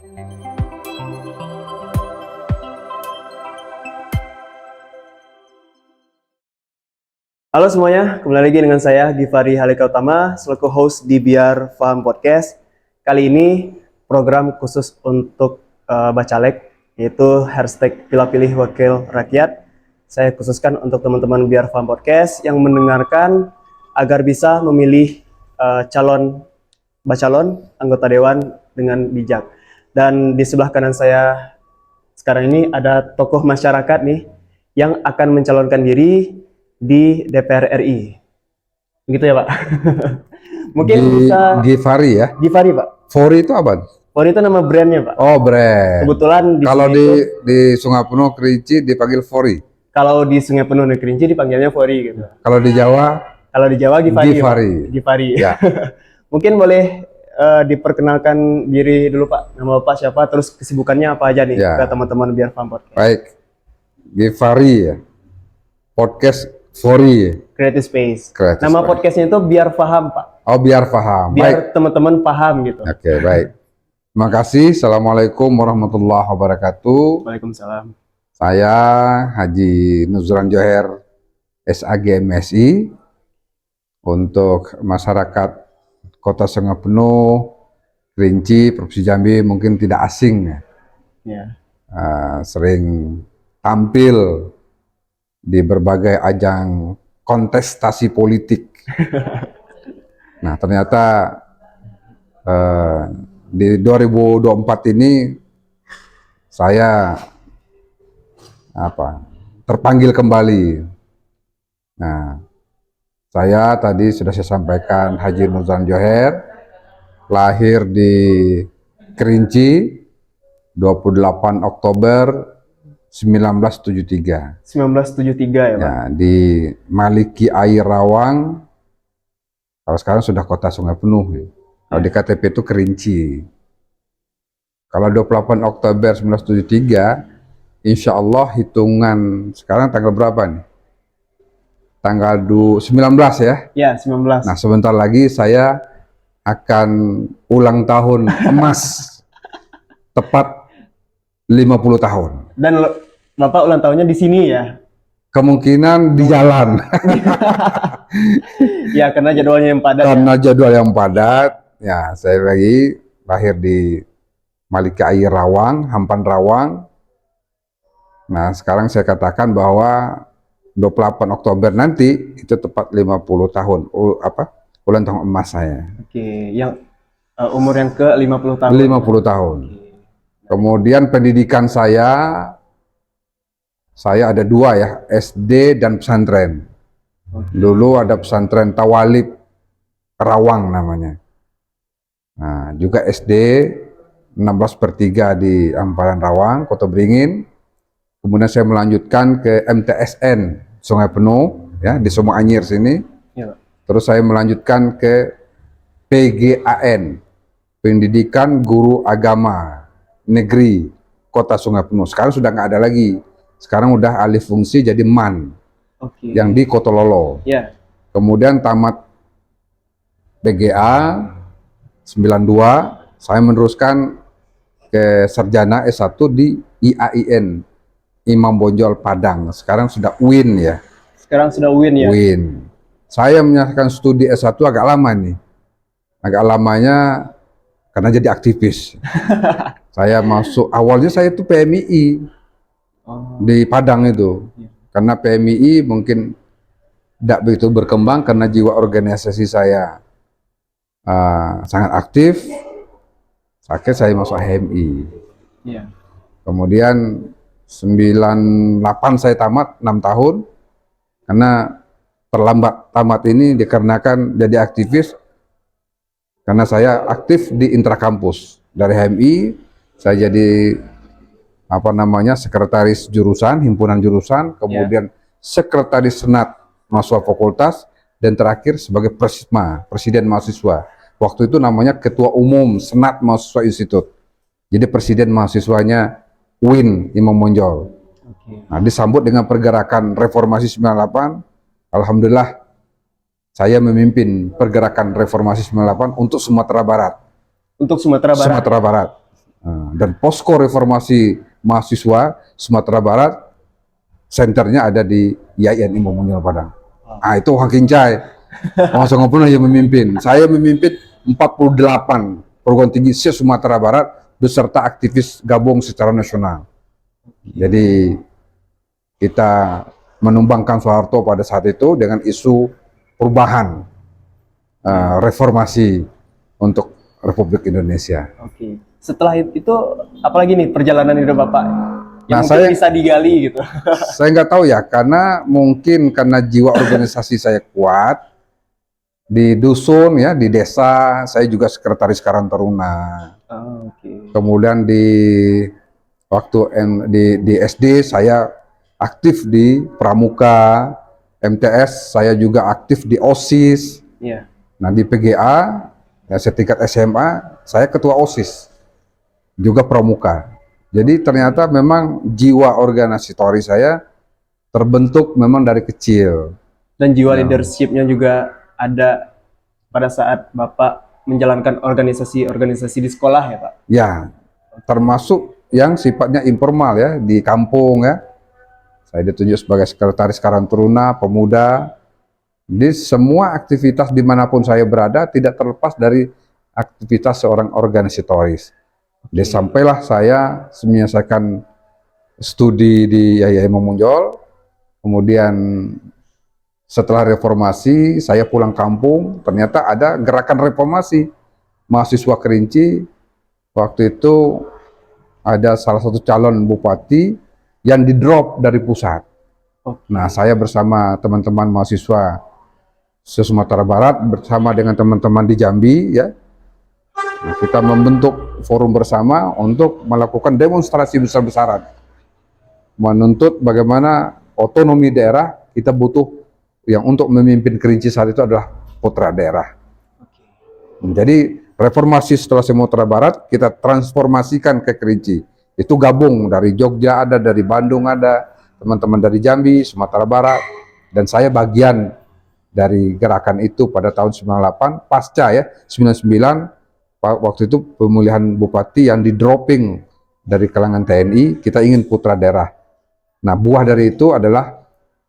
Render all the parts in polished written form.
Halo semuanya, kembali lagi dengan saya Givari Halika Utama selaku host di Biar Faham Podcast. Kali ini program khusus untuk Bacalek, yaitu hashtag Pilih Wakil Rakyat. Saya khususkan untuk teman-teman Biar Faham Podcast yang mendengarkan agar bisa memilih calon bacalon anggota dewan dengan bijak. Dan di sebelah kanan saya sekarang ini ada tokoh masyarakat nih yang akan mencalonkan diri di DPR RI. Begitu ya, Pak? Mungkin bisa Givari ya? Givari, Pak. Fori itu apa? Fori itu nama brandnya, Pak. Oh, brand. Kebetulan kalau di Sungai Penuh Kerinci dipanggil Fori. Kalau di Sungai Penuh dan Kerinci dipanggilnya Fori gitu. Kalau di Jawa? Kalau di Jawa Givari. Givari. Givari. Ya. Mungkin boleh diperkenalkan diri dulu, Pak. Nama Bapak siapa, terus kesibukannya apa aja nih ke teman-teman Biar Faham Podcast. Baik. Givari ya. Podcast Fori. Creative Space. Creative Nama Space. podcastnya itu Biar Faham, Pak. Oh, Biar Faham. Biar teman-teman paham gitu. Oke, baik. Terima kasih. Assalamualaikum warahmatullahi wabarakatuh. Waalaikumsalam. Saya Haji Nuzran Joher, SAG MSI. Untuk masyarakat Kota Sungai Penuh, Kerinci, Provinsi Jambi mungkin tidak asing ya. Ya. Sering tampil di berbagai ajang kontestasi politik. Nah, ternyata di 2024 ini saya terpanggil kembali. Nah, saya tadi sudah saya sampaikan Haji Nuzran Joher, lahir di Kerinci 28 Oktober 1973. 1973 ya, Pak? Ya, di Maliki Air Rawang. Kalau sekarang sudah Kota Sungai Penuh. Ya. Kalau di KTP itu Kerinci. Kalau 28 Oktober 1973, insya Allah hitungan sekarang tanggal berapa nih? Tanggal 19 ya? Ya, 19. Nah, sebentar lagi saya akan ulang tahun emas. Tepat 50 tahun. Dan Bapak ulang tahunnya di sini ya? Kemungkinan di jalan. Ya, karena jadwalnya yang padat. Karena jadwal yang padat, ya saya lagi lahir di Malika Air Rawang, Hampan Rawang. Nah, sekarang saya katakan bahwa 28 Oktober nanti itu tepat 50 tahun. Ulang tahun emas saya. Oke, yang umur yang ke 50 tahun. 50 tahun. Kemudian pendidikan saya ada dua ya, SD dan pesantren. Dulu ada pesantren Tawalib Rawang namanya. Nah, juga SD 16/3 di Amparan Rawang, Kota Beringin. Kemudian saya melanjutkan ke MTSN Sungai Penuh ya di Sumur Anyir sini. Ya. Terus saya melanjutkan ke PGAN, Pendidikan Guru Agama Negeri Kota Sungai Penuh. Sekarang sudah nggak ada lagi. Sekarang udah alih fungsi jadi MAN. Oke. Yang di Kotololo. Ya. Kemudian tamat PGA 92, saya meneruskan ke sarjana S1 di IAIN Imam Bonjol Padang. Sekarang sudah UIN ya. Sekarang sudah UIN ya. UIN. Saya menyelesaikan studi S1 agak lama nih. Agak lamanya karena jadi aktivis. Saya masuk, awalnya saya itu PMII di Padang itu. Karena PMII mungkin tidak begitu berkembang karena jiwa organisasi saya sangat aktif. Akhirnya saya masuk HMI. Ya. Kemudian 98 saya tamat 6 tahun. Karena terlambat tamat ini dikarenakan jadi aktivis. Karena saya aktif di intrakampus. Dari HMI, saya jadi sekretaris jurusan, himpunan jurusan, kemudian sekretaris senat mahasiswa fakultas, dan terakhir sebagai presiden mahasiswa. Waktu itu namanya ketua umum senat mahasiswa institut. Jadi presiden mahasiswanya UIN Imam Bonjol. Nah, disambut dengan pergerakan reformasi 98. Alhamdulillah saya memimpin pergerakan reformasi 98 untuk Sumatera Barat. Untuk Sumatera Barat. Sumatera Barat. Dan posko reformasi mahasiswa Sumatera Barat, senternya ada di YIN Imam Bonjol Padang. Itu Hakincai. Langsung pernah yang memimpin. Saya memimpin 48 perguruan tinggi se-Sumatera Barat beserta aktivis gabung secara nasional. Jadi kita menumbangkan Soeharto pada saat itu dengan isu perubahan, reformasi untuk Republik Indonesia. Oke. Setelah itu, apalagi nih perjalanan hidup Bapak yang Nah, mungkin bisa digali gitu? Saya nggak tahu ya, karena mungkin karena jiwa organisasi saya kuat, di dusun ya, di desa, saya juga sekretaris Karang Taruna. Kemudian di SD saya aktif di Pramuka, MTS saya juga aktif di OSIS. Iya. Nah di PGA ya setingkat SMA saya ketua OSIS juga Pramuka. Jadi ternyata memang jiwa organisatori saya terbentuk memang dari kecil. Dan jiwa leadership-nya juga ada pada saat Bapak menjalankan organisasi-organisasi di sekolah ya Pak? Ya, termasuk yang sifatnya informal ya, di kampung ya. Saya ditunjuk sebagai sekretaris Karang Taruna, pemuda. Di semua aktivitas dimanapun saya berada tidak terlepas dari aktivitas seorang organisatoris. Jadi sampailah saya menyelesaikan studi di YIN Imam Bonjol, kemudian setelah reformasi, saya pulang kampung, ternyata ada gerakan reformasi mahasiswa Kerinci. Waktu itu ada salah satu calon bupati yang di-drop dari pusat. Nah, saya bersama teman-teman mahasiswa se-Sumatera Barat, bersama dengan teman-teman di Jambi, ya, nah, kita membentuk forum bersama untuk melakukan demonstrasi besar-besaran, menuntut bagaimana otonomi daerah. Kita butuh yang untuk memimpin Kerinci saat itu adalah putra daerah. Jadi reformasi setelah Sumatera Barat kita transformasikan ke Kerinci. Itu gabung dari Jogja ada, dari Bandung ada, teman-teman dari Jambi, Sumatera Barat, dan saya bagian dari gerakan itu pada tahun 98, pasca ya, 99, waktu itu pemilihan bupati yang di-dropping dari kalangan TNI, kita ingin putra daerah. Nah, buah dari itu adalah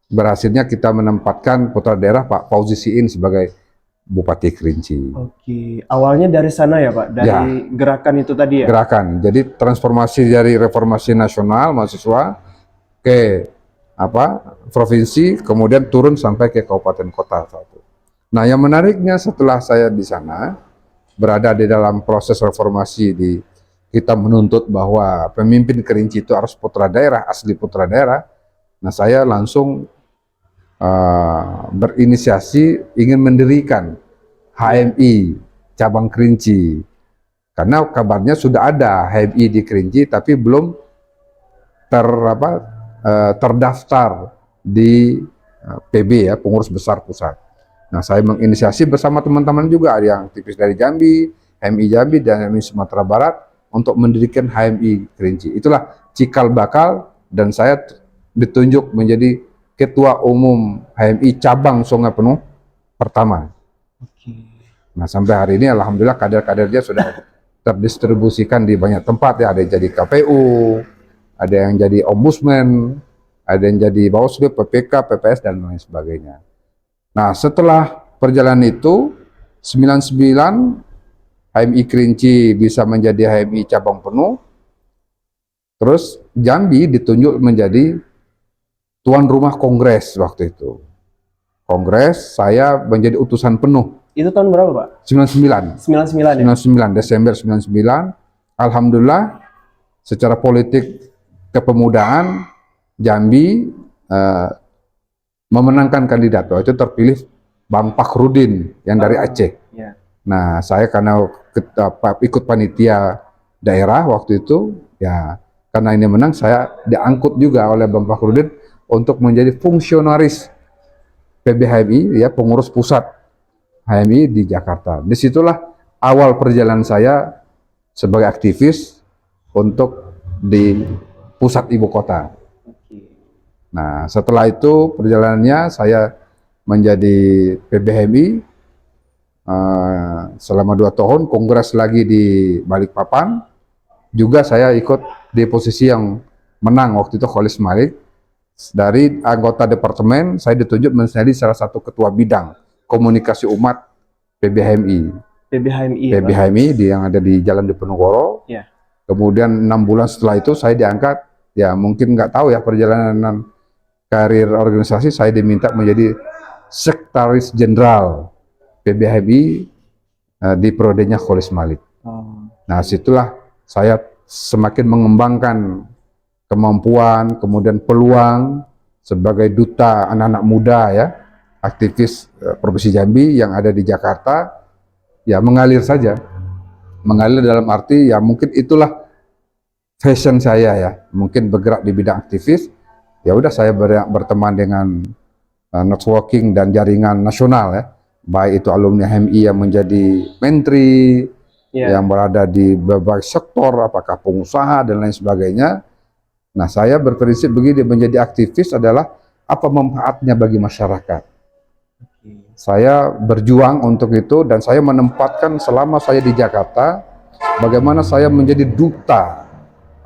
berhasilnya kita menempatkan putra daerah Pak Fauzi Siin sebagai Bupati Kerinci. Oke, awalnya dari sana ya Pak, dari Ya, gerakan itu tadi ya? Gerakan, jadi transformasi dari reformasi nasional mahasiswa ke provinsi, kemudian turun sampai ke kabupaten kota. Nah, yang menariknya setelah saya di sana, berada di dalam proses reformasi, kita menuntut bahwa pemimpin Kerinci itu harus putra daerah, asli putra daerah. Nah, saya langsung berinisiasi ingin mendirikan HMI cabang Kerinci, karena kabarnya sudah ada HMI di Kerinci tapi belum terdaftar di PB ya, pengurus besar pusat. Nah, saya menginisiasi bersama teman-teman juga, ada yang aktivis dari Jambi, HMI Jambi dan HMI Sumatera Barat untuk mendirikan HMI Kerinci. Itulah cikal bakal, dan saya ditunjuk menjadi Ketua Umum HMI Cabang Sungai Penuh pertama. Nah, sampai hari ini alhamdulillah kader-kadernya sudah terdistribusikan di banyak tempat ya. Ada yang jadi KPU, ada yang jadi Ombudsman, ada yang jadi Bawaslu, PPK, PPS dan lain sebagainya. Nah, setelah perjalanan itu 99 HMI Kerinci bisa menjadi HMI cabang penuh. Terus Jambi ditunjuk menjadi tuan rumah kongres waktu itu. Kongres, saya menjadi utusan penuh. Itu tahun berapa Pak? 99. 99 ya? 99, Desember 99. Alhamdulillah secara politik kepemudaan Jambi memenangkan kandidat. Waktu itu terpilih Bang Pakhrudin yang dari Aceh. Ya. Nah, saya karena ikut panitia daerah waktu itu, ya karena ini menang, saya diangkut juga oleh Bang Pakhrudin untuk menjadi fungsionaris PBHMI, ya, pengurus pusat HMI di Jakarta. Disitulah awal perjalanan saya sebagai aktivis untuk di pusat ibu kota. Nah, setelah itu perjalanannya saya menjadi PBHMI selama 2 tahun, kongres lagi di Balikpapan, juga saya ikut di posisi yang menang waktu itu Kholis Malik. Dari anggota departemen, saya ditunjuk menjadi salah satu ketua bidang komunikasi umat PBHMI. PBHMI, ya, Pak? PBHMI yang ada di Jalan Diponegoro. Ya. Kemudian 6 bulan setelah itu saya diangkat, ya mungkin nggak tahu ya perjalanan karir organisasi, saya diminta menjadi Sekretaris Jenderal PBHMI di periodenya Kholis Malik. Nah, situlah saya semakin mengembangkan kemampuan, kemudian peluang sebagai duta anak-anak muda ya, aktivis Provinsi Jambi yang ada di Jakarta, ya mengalir saja. Mengalir dalam arti ya mungkin itulah fashion saya ya, mungkin bergerak di bidang aktivis, ya udah saya berteman dengan networking dan jaringan nasional ya, baik itu alumni HMI yang menjadi menteri, yang berada di berbagai sektor, apakah pengusaha dan lain sebagainya. Nah, saya berprinsip begini, menjadi aktivis adalah apa manfaatnya bagi masyarakat. Saya berjuang untuk itu dan saya menempatkan selama saya di Jakarta, bagaimana saya menjadi duta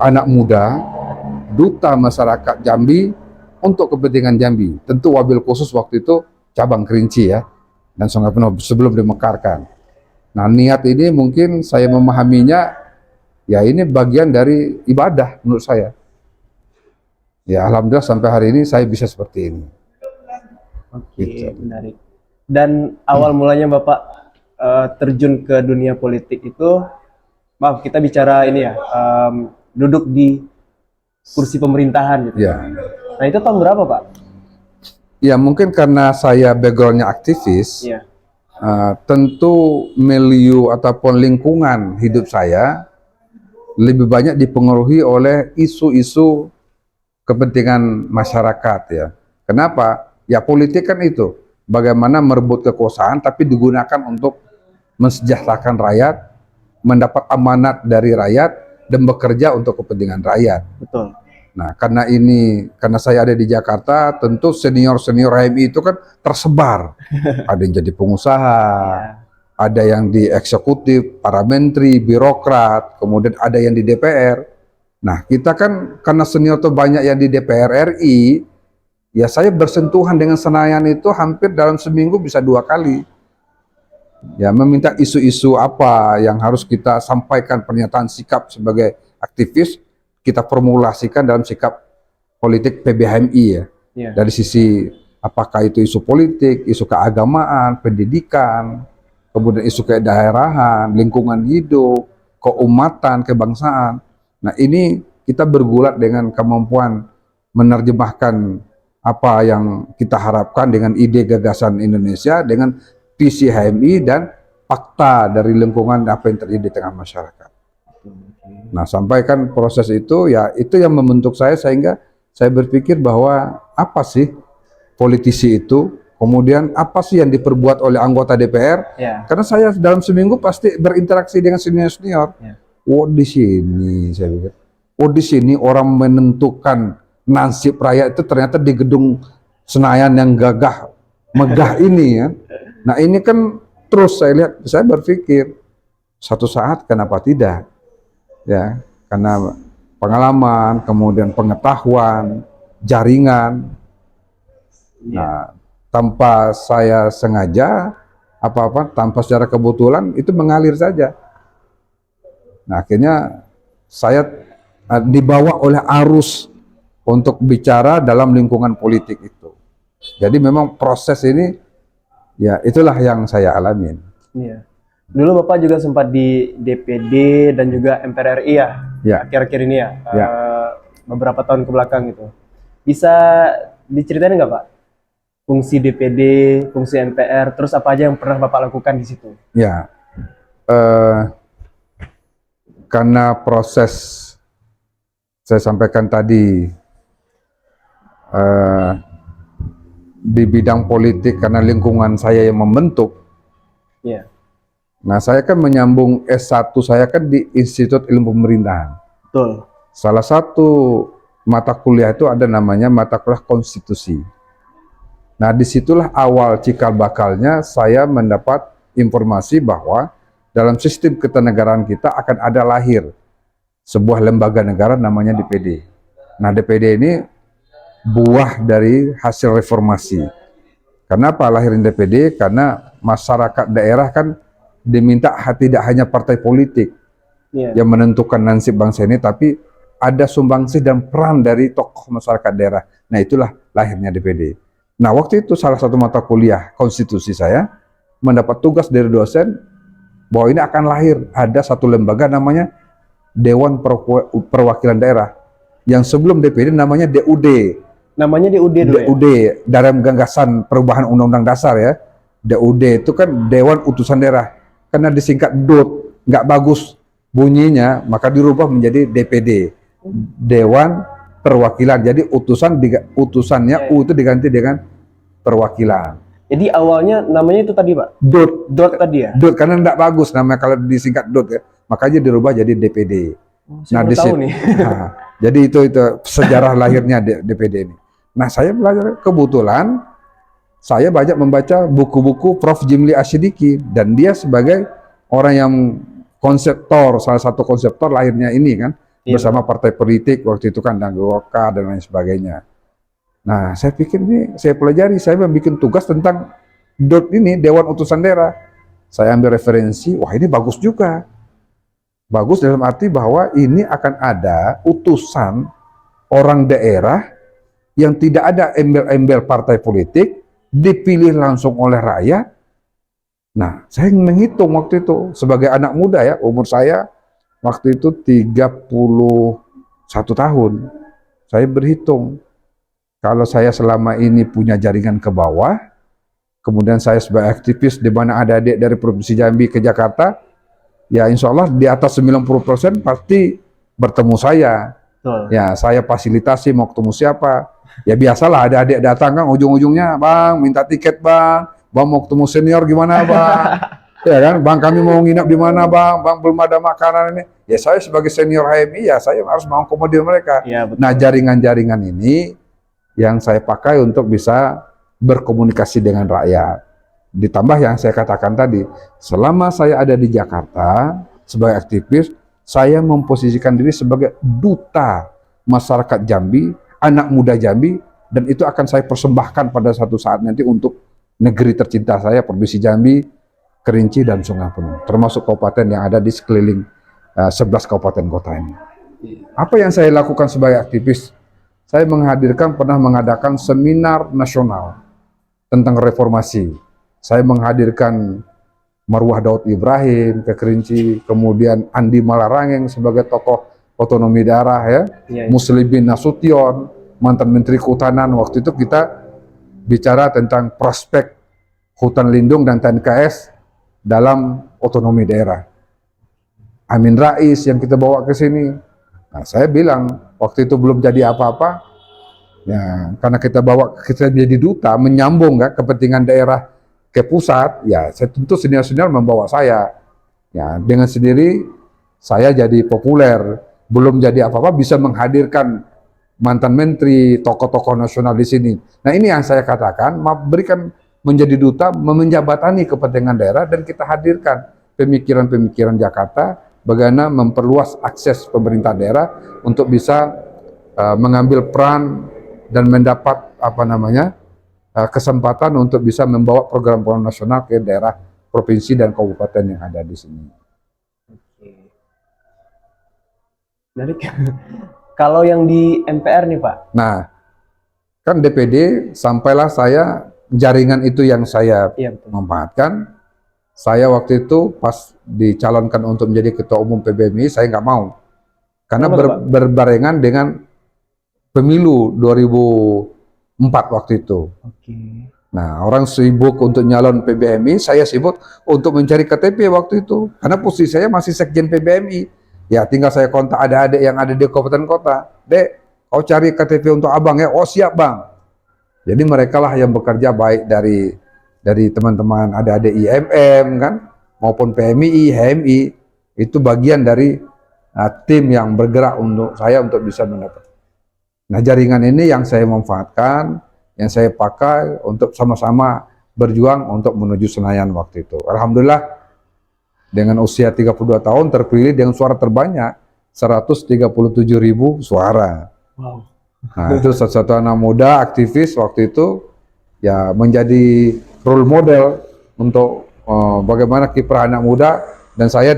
anak muda, duta masyarakat Jambi untuk kepentingan Jambi. Tentu wabil khusus waktu itu cabang Kerinci ya, dan Sungai Penuh sebelum dimekarkan. Nah, niat ini mungkin saya memahaminya, ya ini bagian dari ibadah menurut saya. Ya, alhamdulillah sampai hari ini saya bisa seperti ini. Oke, gitu. Menarik. Dan awal mulanya Bapak terjun ke dunia politik itu, maaf kita bicara ini ya, duduk di kursi pemerintahan gitu. Ya. Nah, itu tahun berapa, Pak? Ya, mungkin karena saya backgroundnya aktivis, ya. Tentu milieu ataupun lingkungan hidup saya lebih banyak dipengaruhi oleh isu-isu kepentingan masyarakat ya. Kenapa? Ya politik kan itu, bagaimana merebut kekuasaan tapi digunakan untuk mensejahterakan rakyat, mendapat amanat dari rakyat dan bekerja untuk kepentingan rakyat. Betul. Nah, karena saya ada di Jakarta, tentu senior-senior HMI itu kan tersebar. Ada yang jadi pengusaha, ada yang di eksekutif, para menteri, birokrat, kemudian ada yang di DPR. Nah, kita kan karena senior itu banyak yang di DPR RI, ya saya bersentuhan dengan Senayan itu hampir dalam seminggu bisa 2 kali. Ya, meminta isu-isu apa yang harus kita sampaikan, pernyataan sikap sebagai aktivis, kita formulasikan dalam sikap politik PBHMI ya. Dari sisi apakah itu isu politik, isu keagamaan, pendidikan, kemudian isu kedaerahan, lingkungan hidup, keumatan, kebangsaan. Nah, ini kita bergulat dengan kemampuan menerjemahkan apa yang kita harapkan dengan ide gagasan Indonesia, dengan visi HMI dan fakta dari lingkungan apa yang terjadi di tengah masyarakat. Nah, sampai kan proses itu, ya itu yang membentuk saya sehingga saya berpikir bahwa apa sih politisi itu, kemudian apa sih yang diperbuat oleh anggota DPR, karena saya dalam seminggu pasti berinteraksi dengan senior-senior. Oh, di sini saya pikir, oh di sini orang menentukan nasib rakyat itu ternyata di gedung Senayan yang gagah megah ini ya. Nah, ini kan terus saya lihat, saya berpikir satu saat kenapa tidak ya, karena pengalaman, kemudian pengetahuan, jaringan. Nah, tanpa saya sengaja apa-apa, tanpa secara kebetulan itu mengalir saja. Nah, akhirnya saya dibawa oleh arus untuk bicara dalam lingkungan politik itu. Jadi memang proses ini, ya itulah yang saya alamin. Iya. Dulu Bapak juga sempat di DPD dan juga MPR RI ya, akhir-akhir ini ya, beberapa tahun ke belakang gitu. Bisa diceritain nggak Pak? Fungsi DPD, fungsi MPR, terus apa aja yang pernah Bapak lakukan di situ? Ya. Karena proses saya sampaikan tadi di bidang politik, karena lingkungan saya yang membentuk. Nah, saya kan menyambung S1 saya kan di Institut Ilmu Pemerintahan. Betul. Salah satu mata kuliah itu ada namanya mata kuliah konstitusi. Nah, disitulah awal cikal bakalnya saya mendapat informasi bahwa dalam sistem ketenegaraan kita akan ada lahir sebuah lembaga negara namanya DPD. Nah, DPD ini buah dari hasil reformasi. Kenapa lahirin DPD? Karena masyarakat daerah kan diminta tidak hanya partai politik yang menentukan nasib bangsa ini, tapi ada sumbangsih dan peran dari tokoh masyarakat daerah. Nah, itulah lahirnya DPD. Nah, waktu itu salah satu mata kuliah konstitusi saya mendapat tugas dari dosen bahwa ini akan lahir ada satu lembaga namanya Dewan Perwakilan Daerah, yang sebelum DPD namanya DUD. Namanya DUD dulu DUD dalam gagasan perubahan Undang-Undang Dasar ya. DUD itu kan Dewan Utusan Daerah. Karena disingkat DUD, nggak bagus bunyinya, maka dirubah menjadi DPD. Dewan Perwakilan. Jadi utusannya U itu diganti dengan perwakilan. Jadi awalnya namanya itu tadi Pak? DUD tadi ya? DUD karena nggak bagus namanya kalau disingkat DUD ya. Makanya dirubah jadi DPD. Nah, di situ. Nah, jadi itu sejarah lahirnya DPD ini. Nah, saya belajar, kebetulan saya banyak membaca buku-buku Prof. Jimli Asyidiki, dan dia sebagai orang yang konseptor, salah satu konseptor lahirnya ini kan, bersama partai politik waktu itu kan, dan Golkar dan lain sebagainya. Nah, saya pikir ini saya pelajari, saya membuat tugas tentang DUD ini, Dewan Utusan Daerah. Saya ambil referensi, wah ini bagus juga. Bagus dalam arti bahwa ini akan ada utusan orang daerah yang tidak ada embel-embel partai politik, dipilih langsung oleh rakyat. Nah, saya menghitung waktu itu sebagai anak muda ya, umur saya waktu itu 31 tahun. Saya berhitung, kalau saya selama ini punya jaringan ke bawah, kemudian saya sebagai aktivis di mana ada adik dari Provinsi Jambi ke Jakarta, ya insya Allah di atas 90% pasti bertemu saya. Ya, saya fasilitasi mau ketemu siapa. Ya biasalah ada adik datang kan ujung-ujungnya, Bang minta tiket Bang mau ketemu senior gimana Bang? Ya kan, Bang kami mau nginap di mana Bang? Bang belum ada makanan ini. Ya saya sebagai senior HMI ya saya harus mau akomodir mereka. Ya, nah jaringan-jaringan ini yang saya pakai untuk bisa berkomunikasi dengan rakyat. Ditambah yang saya katakan tadi, selama saya ada di Jakarta sebagai aktivis, saya memposisikan diri sebagai duta masyarakat Jambi, anak muda Jambi, dan itu akan saya persembahkan pada satu saat nanti untuk negeri tercinta saya, Provinsi Jambi, Kerinci, dan Sungai Penuh, termasuk kabupaten yang ada di sekeliling 11 kabupaten kota ini. Apa yang saya lakukan sebagai aktivis? Saya pernah mengadakan seminar nasional tentang reformasi. Saya menghadirkan Marwah Daud Ibrahim ke Kerinci, kemudian Andi Malarangeng sebagai tokoh otonomi daerah ya, Muslimin Nasution, mantan Menteri Kehutanan. Waktu itu kita bicara tentang prospek hutan lindung dan TNKS dalam otonomi daerah. Amin Rais yang kita bawa ke sini. Nah, saya bilang waktu itu belum jadi apa-apa. Ya, karena kita jadi duta menyambung kan kepentingan daerah ke pusat, ya saya tentu senior-senior membawa saya. Ya, dengan sendiri saya jadi populer, belum jadi apa-apa bisa menghadirkan mantan menteri, tokoh-tokoh nasional di sini. Nah, ini yang saya katakan, berikan menjadi duta, menjabatani kepentingan daerah, dan kita hadirkan pemikiran-pemikiran Jakarta, bagaimana memperluas akses pemerintah daerah untuk bisa mengambil peran dan mendapat kesempatan untuk bisa membawa program-program nasional ke daerah, provinsi, dan kabupaten yang ada di sini. Menarik. Kalau yang di MPR nih Pak? Nah, kan DPD sampailah saya, jaringan itu yang saya manfaatkan. Saya waktu itu pas dicalonkan untuk menjadi Ketua Umum PBMI, saya nggak mau. Karena berbarengan dengan pemilu 2004 waktu itu. Nah, orang sibuk untuk nyalon PBMI, saya sibuk untuk mencari KTP waktu itu. Karena posisi saya masih sekjen PBMI. Ya, tinggal saya kontak adik-adik yang ada di kabupaten kota. Dek, kau cari KTP untuk abang ya? Oh siap bang. Jadi mereka lah yang bekerja baik dari teman-teman adik-adik IMM kan, maupun PMI, HMI. Itu bagian dari tim yang bergerak untuk saya untuk bisa mendapat. Nah, jaringan ini yang saya manfaatkan, yang saya pakai untuk sama-sama berjuang untuk menuju Senayan waktu itu. Alhamdulillah dengan usia 32 tahun terpilih dengan suara terbanyak 137.000 suara. Wow. Nah, itu satu-satu anak muda aktivis waktu itu ya menjadi role model untuk bagaimana kiprah anak muda, dan saya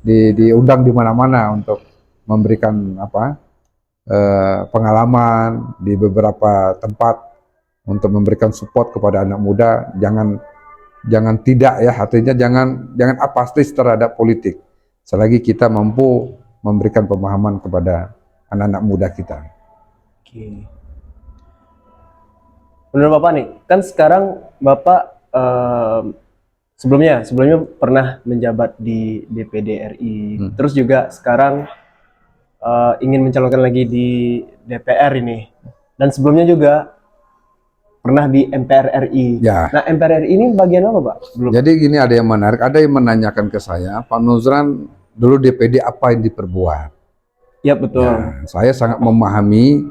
diundang di mana-mana untuk memberikan pengalaman di beberapa tempat untuk memberikan support kepada anak muda. Jangan tidak ya, artinya jangan apatis terhadap politik selagi kita mampu memberikan pemahaman kepada anak-anak muda kita. Oke. Menurut Bapak nih, kan sekarang Bapak sebelumnya pernah menjabat di DPD RI, terus juga sekarang ingin mencalonkan lagi di DPR ini, dan sebelumnya juga pernah di MPR RI. Ya. Nah, MPR RI ini bagian apa, Pak? Belum. Jadi gini, ada yang menarik, ada yang menanyakan ke saya, Pak Nuzran dulu DPD apa yang diperbuat? Ya, betul. Ya, saya sangat memahami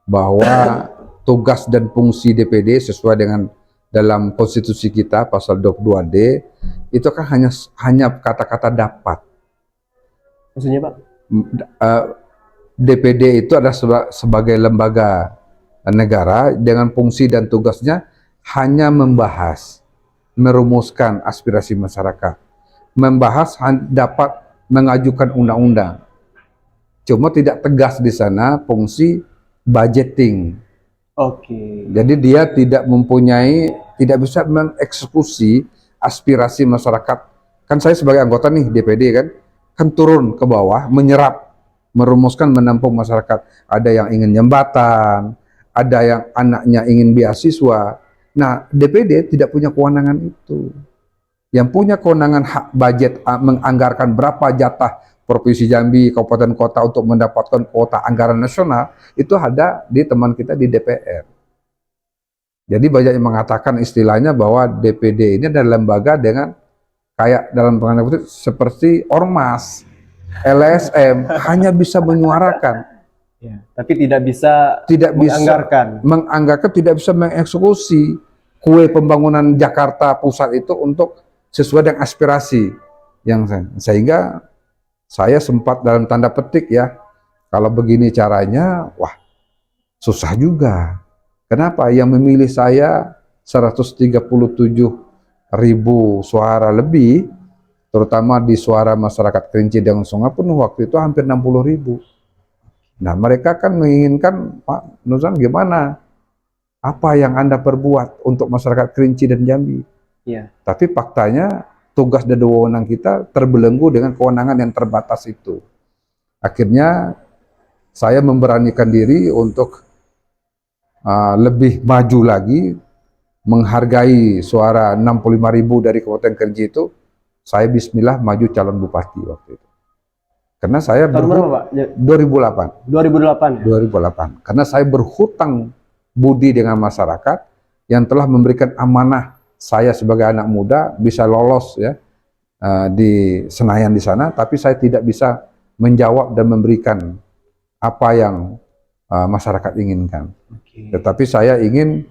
bahwa tugas dan fungsi DPD sesuai dengan dalam konstitusi kita pasal 22D itu kan hanya kata-kata dapat. Maksudnya, Pak? DPD itu adalah sebagai lembaga negara dengan fungsi dan tugasnya hanya membahas, merumuskan aspirasi masyarakat, membahas dapat mengajukan undang-undang. Cuma tidak tegas di sana fungsi budgeting. Oke. Jadi dia tidak bisa mengeksekusi aspirasi masyarakat. Kan saya sebagai anggota nih DPD kan turun ke bawah, menyerap, merumuskan, menampung masyarakat. Ada yang ingin jembatan, ada yang anaknya ingin beasiswa. Nah, DPD tidak punya kewenangan itu. Yang punya kewenangan hak budget, menganggarkan berapa jatah Provinsi Jambi, kabupaten kota untuk mendapatkan kuota anggaran nasional, itu ada di teman kita di DPR. Jadi banyak yang mengatakan istilahnya bahwa DPD ini adalah lembaga dengan kayak dalam pengertian seperti ormas, LSM, hanya bisa menyuarakan. Ya, tapi tidak bisa menganggarkan, tidak bisa mengeksekusi kue pembangunan Jakarta Pusat itu untuk sesuai dengan aspirasi yang sehingga saya sempat dalam tanda petik ya, kalau begini caranya, wah susah juga. Kenapa? Yang memilih saya 137.000 suara lebih, terutama di suara masyarakat Kerinci dengan Sungai Penuh waktu itu hampir 60.000. Nah, mereka kan menginginkan, Pak Nuzran gimana? Apa yang Anda perbuat untuk masyarakat Kerinci dan Jambi? Iya. Tapi faktanya tugas dan wewenang kita terbelenggu dengan kewenangan yang terbatas itu. Akhirnya saya memberanikan diri untuk lebih maju lagi, menghargai suara 65.000 dari Kabupaten Kerinci itu. Saya bismillah maju calon bupati waktu itu. Karena saya tahun berapa, Pak? 2008. 2008. Karena saya berhutang budi dengan masyarakat yang telah memberikan amanah saya sebagai anak muda bisa lolos ya di Senayan di sana, tapi saya tidak bisa menjawab dan memberikan apa yang masyarakat inginkan. Okay. Tetapi saya ingin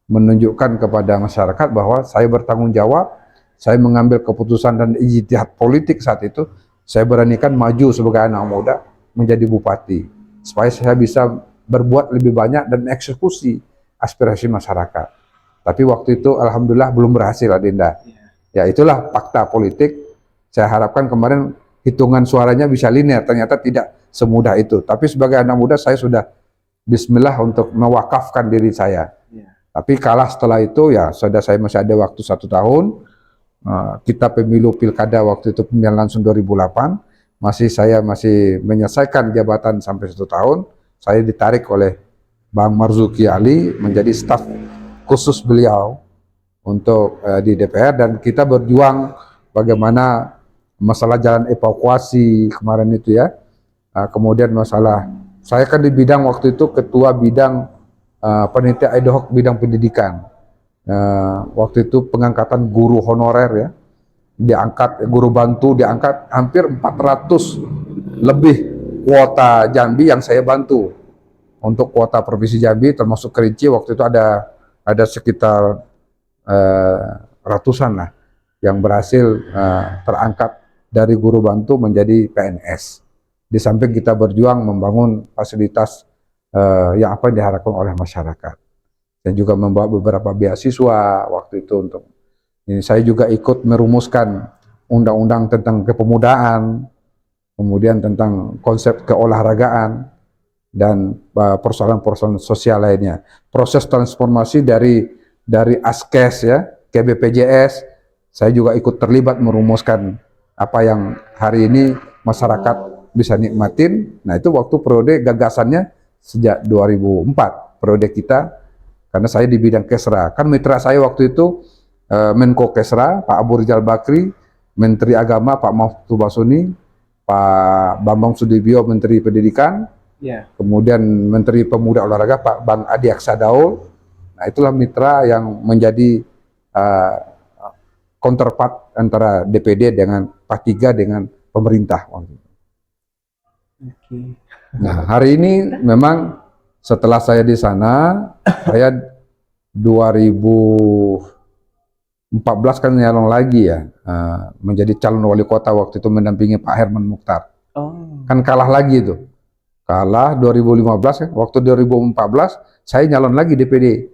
menunjukkan kepada masyarakat bahwa saya bertanggung jawab, saya mengambil keputusan dan ijtihad politik saat itu, saya beranikan maju sebagai anak muda menjadi bupati, supaya saya bisa berbuat lebih banyak dan eksekusi aspirasi masyarakat. Tapi waktu itu alhamdulillah belum berhasil, Adinda. Ya itulah fakta politik. Saya harapkan kemarin hitungan suaranya bisa linear, ternyata tidak semudah itu. Tapi sebagai anak muda saya sudah bismillah untuk mewakafkan diri saya. Tapi kalah setelah itu ya sudah, saya masih ada waktu 1 tahun. Kita pemilu pilkada waktu itu pemilihan langsung 2008. Saya masih menyelesaikan jabatan sampai 1 tahun. Saya ditarik oleh Bang Marzuki Ali menjadi staf khusus beliau untuk di DPR, dan kita berjuang bagaimana masalah jalan evakuasi kemarin itu ya. Kemudian masalah, saya kan di bidang waktu itu ketua bidang panitia ad hoc bidang pendidikan. Waktu itu pengangkatan guru honorer ya, diangkat guru bantu, diangkat hampir 400 lebih kuota Jambi yang saya bantu. Untuk kuota Provinsi Jambi termasuk Kerinci waktu itu ada sekitar ratusan lah yang berhasil terangkat dari guru bantu menjadi PNS. Di samping kita berjuang membangun fasilitas yang apa yang diharapkan oleh masyarakat. Dan juga membawa beberapa beasiswa waktu itu untuk ini. Saya juga ikut merumuskan undang-undang tentang kepemudaan, kemudian tentang konsep keolahragaan, dan persoalan-persoalan sosial lainnya. Proses transformasi dari Askes ya ke BPJS, saya juga ikut terlibat merumuskan apa yang hari ini masyarakat bisa nikmatin. Nah itu waktu periode gagasannya sejak 2004, periode kita, karena saya di bidang Kesra. Kan mitra saya waktu itu Menko Kesra, Pak Abu Rizal Bakri, Menteri Agama Pak Mahfud Basuni, Pak Bambang Sudibyo Menteri Pendidikan, kemudian Menteri Pemuda Olahraga Pak Bang Adi Aksa-Daul. Nah itulah mitra yang menjadi counterpart antara DPD dengan P3 dengan pemerintah. Nah hari ini memang setelah saya di sana, saya 2014 kan nyalon lagi ya, menjadi calon wali kota waktu itu mendampingi Pak Herman Mukhtar. Kan kalah lagi itu. Kalah 2015 kan, waktu 2014 saya nyalon lagi DPD.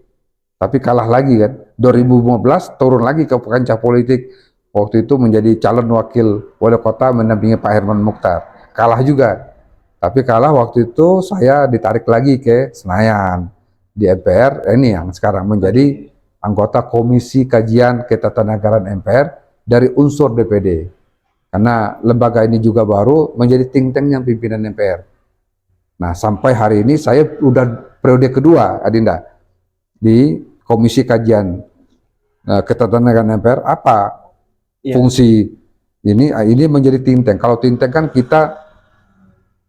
Tapi kalah lagi kan. 2015 turun lagi ke kancah politik. Waktu itu menjadi calon wakil wali kota mendampingi Pak Herman Mukhtar. Kalah juga. Tapi kalah waktu itu saya ditarik lagi ke Senayan di MPR, ini yang sekarang menjadi anggota Komisi Kajian Ketatanegaraan MPR dari unsur DPD. Karena lembaga ini juga baru menjadi think tank yang pimpinan MPR. Nah sampai hari ini saya udah periode kedua, Adinda, di Komisi Kajian Ketatanegaraan MPR. Apa fungsi ini? Ini menjadi think tank. Kalau think tank kan kita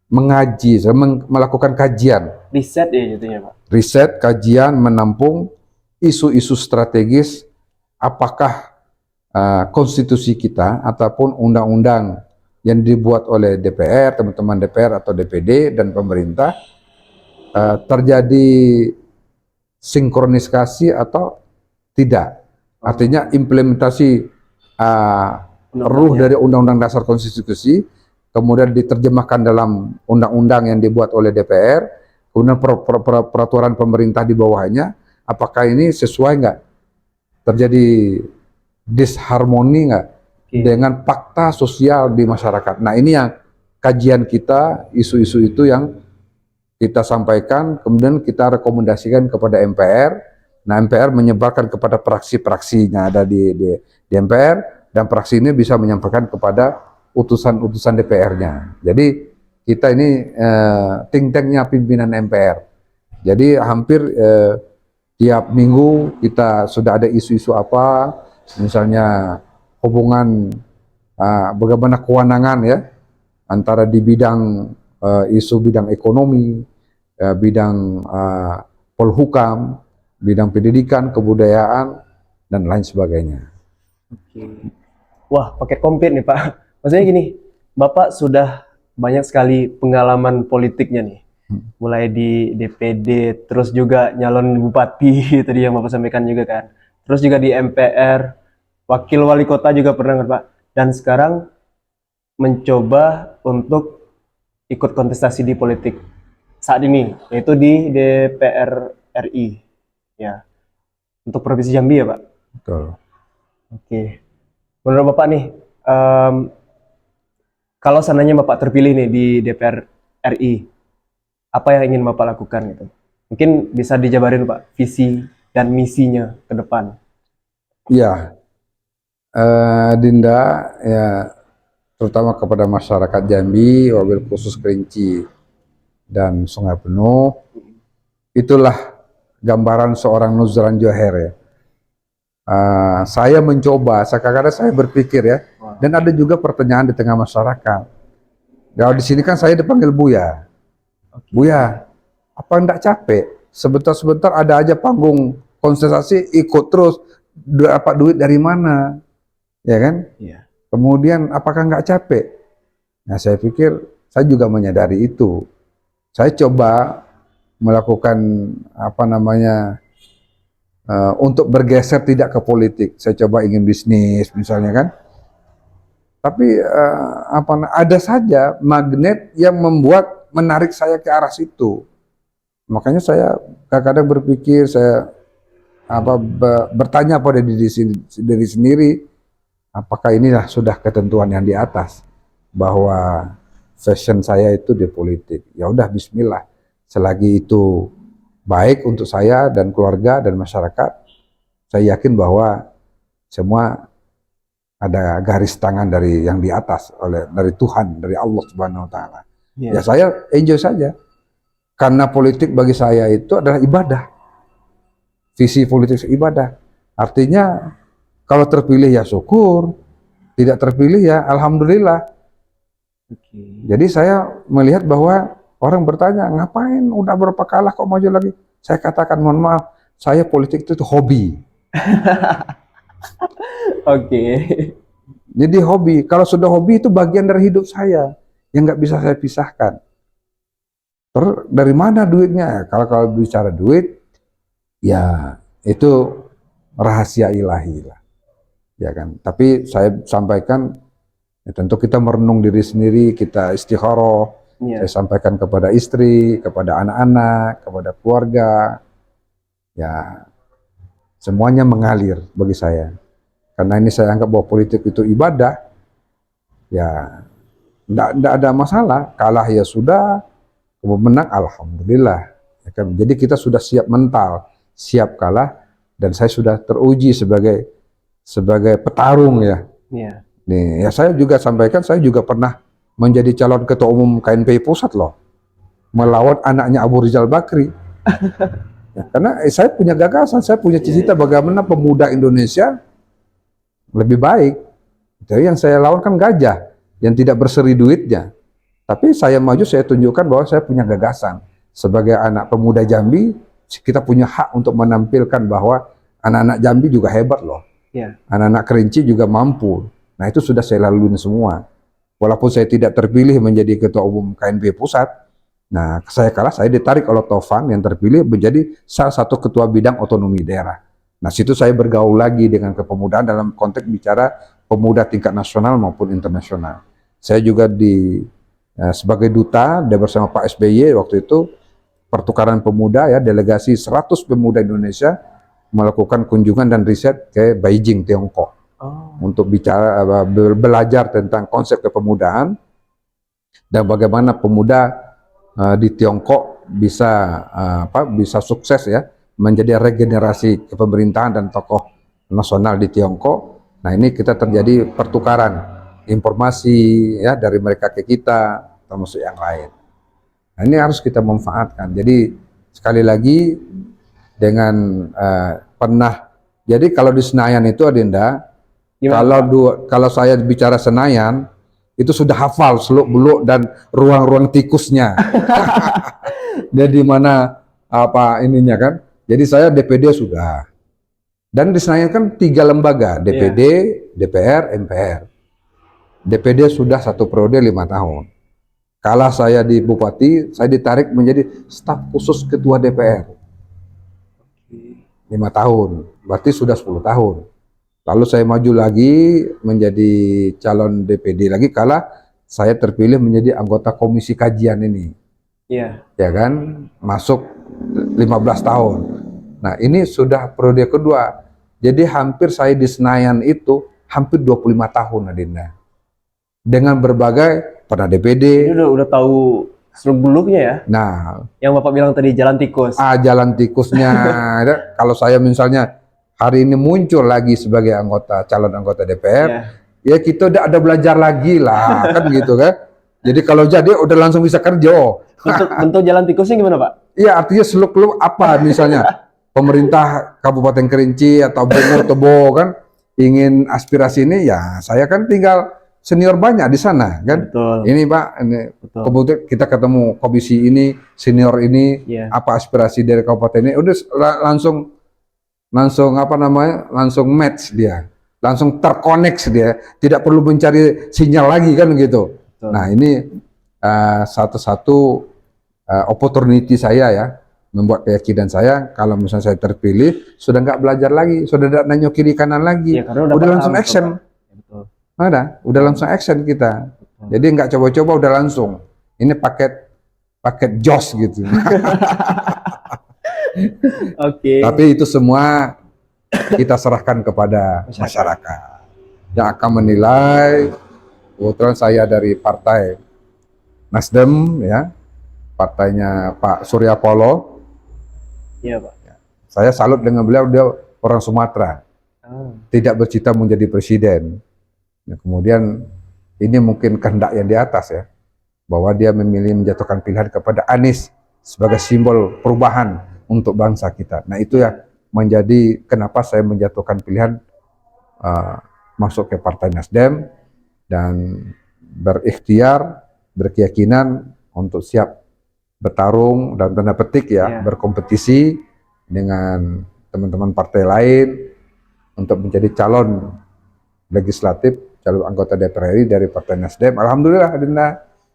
mengaji, melakukan kajian. Riset ya jadinya Pak? Riset, kajian, menampung isu-isu strategis, apakah konstitusi kita ataupun undang-undang yang dibuat oleh DPR, teman-teman DPR atau DPD dan pemerintah terjadi sinkronisasi atau tidak. Artinya implementasi ruh dari Undang-Undang Dasar Konstitusi kemudian diterjemahkan dalam undang-undang yang dibuat oleh DPR, kemudian peraturan pemerintah di bawahnya, apakah ini sesuai nggak? Terjadi disharmoni nggak dengan fakta sosial di masyarakat? Nah ini yang kajian kita, isu-isu itu yang kita sampaikan, kemudian kita rekomendasikan kepada MPR. Nah MPR menyebarkan kepada praksi-praksinya ada di MPR, dan praksi ini bisa menyampaikan kepada utusan-utusan DPR-nya. Jadi kita ini think tank-nya pimpinan MPR. Jadi hampir tiap minggu kita sudah ada isu-isu apa, misalnya hubungan bagaimana kewenangan ya antara di bidang isu bidang ekonomi, bidang polhukam, bidang pendidikan, kebudayaan dan lain sebagainya. Wah, paket komplit nih Pak. Maksudnya gini, Bapak sudah banyak sekali pengalaman politiknya nih. Mulai di DPD, terus juga nyalon bupati tadi yang Bapak sampaikan juga kan. Terus juga di MPR, wakil wali kota juga pernah kan Pak. Dan sekarang mencoba untuk ikut kontestasi di politik saat ini, yaitu di DPR RI. Ya, untuk Provinsi Jambi ya Pak? Betul. Oke. Menurut Bapak nih, kalau seandainya Bapak terpilih nih di DPR RI, apa yang ingin Bapak lakukan gitu? Mungkin bisa dijabarin Pak, visi dan misinya ke depan. Iya, Dinda, ya terutama kepada masyarakat Jambi, wabil khusus Kerinci dan Sungai Penuh, itulah gambaran seorang Nuzran Johar ya. Saya mencoba, kadang-kadang saya berpikir ya, dan ada juga pertanyaan di tengah masyarakat. Kalau di sini kan saya dipanggil Buya. Buya, apa enggak capek? Sebentar-sebentar ada aja panggung kontestasi, ikut terus, dapat duit dari mana? Ya kan? Iya. Kemudian apakah enggak capek? Nah saya pikir, saya juga menyadari itu. Saya coba melakukan apa namanya, untuk bergeser tidak ke politik. Saya coba ingin bisnis misalnya kan. Tapi ada saja magnet yang menarik saya ke arah situ. Makanya saya kadang-kadang berpikir, saya bertanya pada diri sendiri, apakah inilah sudah ketentuan yang di atas bahwa fashion saya itu di politik. Ya udah, Bismillah. Selagi itu baik untuk saya dan keluarga dan masyarakat, saya yakin bahwa semua ada garis tangan dari yang di atas, dari Tuhan, dari Allah Subhanahu Wa Taala. Ya saya enjoy saja. Karena politik bagi saya itu adalah ibadah. Visi politik ibadah. Artinya kalau terpilih ya syukur, tidak terpilih ya alhamdulillah. Jadi saya melihat bahwa orang bertanya, ngapain udah berapa kalah kok maju lagi? Saya katakan, mohon maaf, saya politik itu hobi. Jadi hobi. Kalau sudah hobi itu bagian dari hidup saya yang nggak bisa saya pisahkan. Terus dari mana duitnya? Kalau bicara duit, ya itu rahasia ilahi lah, ya kan. Tapi saya sampaikan, ya tentu kita merenung diri sendiri, kita istikharah. Saya sampaikan kepada istri, kepada anak-anak, kepada keluarga, ya semuanya mengalir bagi saya. Karena ini saya anggap bahwa politik itu ibadah, ya tidak ada masalah. Kalah ya sudah, menang alhamdulillah. Ya kan? Jadi kita sudah siap mental, siap kalah, dan saya sudah teruji sebagai petarung ya. Nih, ya saya juga sampaikan, saya juga pernah menjadi calon ketua umum KNPI Pusat loh, melawan anaknya Abu Rizal Bakri. Ya, karena saya punya gagasan, saya punya cita-cita bagaimana pemuda Indonesia lebih baik. Jadi yang saya lawan kan gajah yang tidak berseri duitnya. Tapi saya maju, saya tunjukkan bahwa saya punya gagasan. Sebagai anak pemuda Jambi, kita punya hak untuk menampilkan bahwa anak-anak Jambi juga hebat loh. Anak-anak Kerinci juga mampu. Nah itu sudah saya laluin semua. Walaupun saya tidak terpilih menjadi ketua umum KNPI Pusat, nah saya kalah, saya ditarik oleh Taufan yang terpilih menjadi salah satu ketua bidang otonomi daerah. Nah situ saya bergaul lagi dengan kepemudaan dalam konteks bicara pemuda tingkat nasional maupun internasional. Saya juga sebagai duta dan bersama Pak SBY waktu itu pertukaran pemuda ya, delegasi 100 pemuda Indonesia melakukan kunjungan dan riset ke Beijing, Tiongkok. Untuk belajar tentang konsep kepemudaan dan bagaimana pemuda di Tiongkok bisa sukses ya menjadi regenerasi kepemerintahan dan tokoh nasional di Tiongkok. Nah ini kita terjadi pertukaran informasi ya dari mereka ke kita termasuk yang lain. Nah ini harus kita manfaatkan. Jadi sekali lagi dengan jadi kalau di Senayan itu Adinda, kalau saya bicara Senayan itu sudah hafal seluk-beluk dan ruang-ruang tikusnya. Jadi mana ininya kan. Jadi saya DPD sudah. Dan di Senayan kan 3 lembaga, DPD, DPR, MPR. DPD sudah 1 periode 5 tahun. Kala saya di Bupati, saya ditarik menjadi staf khusus ketua DPR. 5 tahun, berarti sudah 10 tahun. Lalu saya maju lagi menjadi calon DPD lagi, kala saya terpilih menjadi anggota komisi kajian ini. Ya kan, masuk 15 tahun. Nah ini sudah periode kedua. Jadi hampir saya di Senayan itu hampir 25 tahun Adinda. Dengan berbagai, pernah DPD. Ini udah tahu seluk-beluknya ya. Nah, yang Bapak bilang tadi jalan tikus. Jalan tikusnya. Kalau saya misalnya hari ini muncul lagi sebagai calon anggota DPR, ya kita udah ada belajar lagi lah, kan gitu kan. Jadi kalau jadi udah langsung bisa kerja. Bentuk jalan tikusnya gimana Pak? Iya, artinya seluk-beluk apa misalnya pemerintah Kabupaten Kerinci atau Bungur Tebo kan ingin aspirasi ini, ya saya kan tinggal senior banyak di sana kan. Betul. Ini Pak, kemudian kita ketemu komisi ini, senior ini, apa aspirasi dari kabupaten ini, udah langsung langsung match dia, langsung terkoneksi dia, tidak perlu mencari sinyal lagi kan gitu. Betul. Nah ini satu-satu opportunity saya ya, membuat keyakinan saya kalau misalnya saya terpilih sudah nggak belajar lagi, sudah tidak nanya kiri kanan lagi, udah langsung action. Betul. Ada, udah langsung action kita. Jadi nggak coba-coba, udah langsung. Ini paket jos gitu. Oke. Tapi itu semua kita serahkan kepada masyarakat yang akan menilai. Kebetulan saya dari Partai Nasdem, ya, partainya Pak Surya Paloh. Iya, Pak. Saya salut dengan beliau, dia orang Sumatera, Ah, tidak bercita menjadi presiden. Nah, kemudian ini mungkin kehendak yang di atas ya, bahwa dia memilih menjatuhkan pilihan kepada Anies sebagai simbol perubahan untuk bangsa kita. Nah itu ya menjadi kenapa saya menjatuhkan pilihan masuk ke Partai Nasdem dan berikhtiar, berkeyakinan untuk siap bertarung dalam tanda petik ya, berkompetisi dengan teman-teman partai lain untuk menjadi calon legislatif, calon anggota DPR RI dari Partai Nasdem. Alhamdulillah,